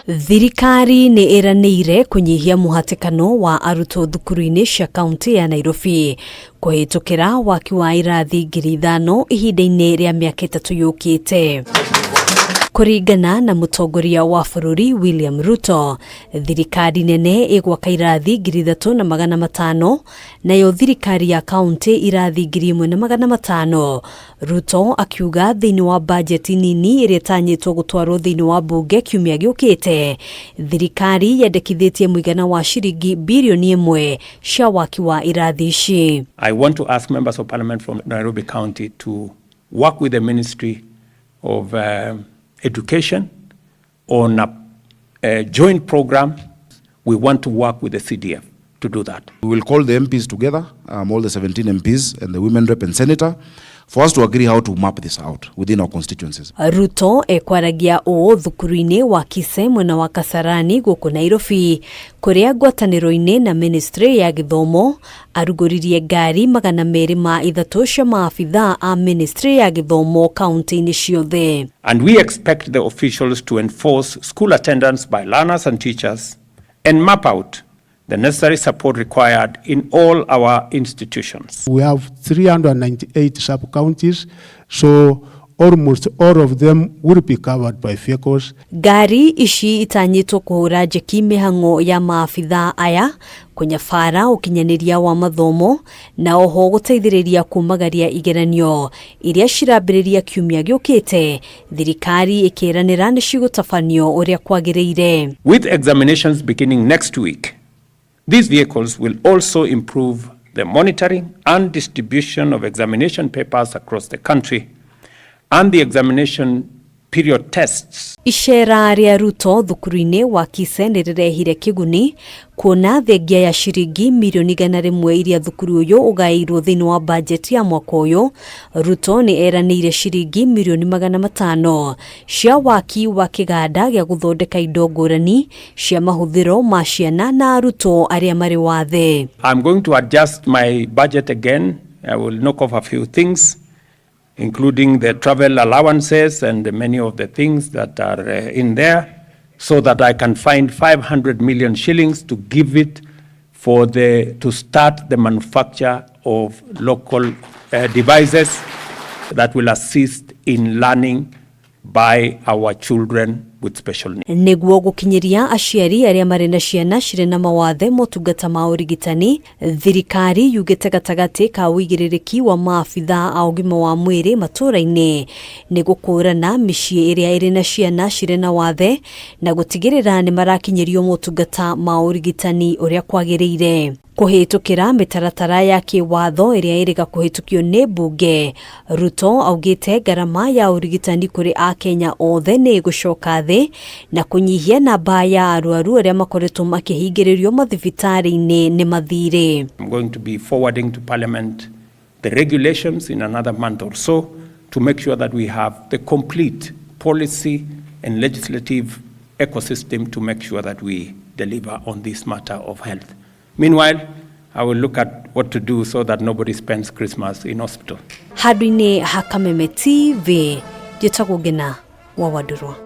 Thirikari ni IRANIIRE kunyihia muhatikano wa aruto thukuru-ini cia kaunti ya Nairobi kuhitukira waki wa irathi 5,000 ihinda-ini ria miaka 3 yukite. Kuringana na mutongoria wa bururi William RUTO, thirikari nene igwaka irathi 3,500 nayo thirikari ya kaunti irathi 1,500. RUTO akiuga thiini wa bajeti nini iria tanyitwo gutwarwo thiini wa mbunge kiumia giukite, thirikari yendekithitie muigana wa ciringi birioni 1 cia waki wa irathi ici. I want to ask members of parliament from Nairobi County to work with the Ministry of Education on a joint program. We want to work with the CDF to do that. We will call the MPs together, all the 17 MPs and the women rep and senator, for us to agree how to map this out within our constituencies. RUTO ekwaragia o thukuru-ini wa Kise mwena wa Kasarani guku Nairobi kuria ngwataniro-ini na Ministry ya Githomo arugoririe ngari 230 cia maabitha a Ministry ya Githomo kaunti-ini ciothe. And we expect the officials to enforce school attendance by learners and teachers and map out the necessary support required in all our institutions. We have 398 sub-counties, so almost all of them will be covered by vehicles. Gari ici itanyitwo kuhura jeki MIHANG'O ya maabitha aya kunyabara ukinyaniria wa mathomo na oho guteithiriria kumagaria igeranio iria cirambiriria kiumia giukite, thirikari ikiranira ni cigutafanio uria kwagiriire. With examinations beginning next week, these vehicles will also improve the monitoring and distribution of examination papers across the country and the examination period tests. Ishera ria RUTO thukuru-ini wa Kise nirehire kiguni kuona thengia ya ciringi milioni 100 iria thukuru uyu ugairwo thiini wa budget ya mwaka uyu. RUTO ni eranire ciringi milioni 500 cia waki wa kiganda gia guthondeka indo ngurani cia mahuthiro ma ciana na aruto aria mari wathe. I'm going to adjust my budget again. I will knock off a few things, including the travel allowances and many of the things that are in there, so that I can find 500 million shillings to give it to start the manufacture of local devices that will assist in learning by our children with special needs. Niguo gukinyiria aciari aria mari na ciana cire na mawathe motungata ma urigitani, thirikari yugite gatagati ka wigiririki wa maabitha a ugima wa mwiri matura-ini ni gukurana micii iria iri na ciana cire na wathe na gutigirira ni marakinyirio motungata ma urigitani uria kwagiriire. Kuhitukira mitaratara ya kiwatho iria iriga kuhitukio ni mbunge, RUTO augite garama ya urigitani kuri a Kenya othe ni gucoka thi na kunyihia namba ya arwaru aria makoretwo makihingiririo mathibitari-ini ni mathire. I'm going to be forwarding to Parliament the regulations in another month or so to make sure that we have the complete policy and legislative ecosystem to make sure that we deliver on this matter of health. Meanwhile, I will look at what to do so that nobody spends Christmas in hospital. Hadwini Hakameme TV, Jitagugena Wawadurwa.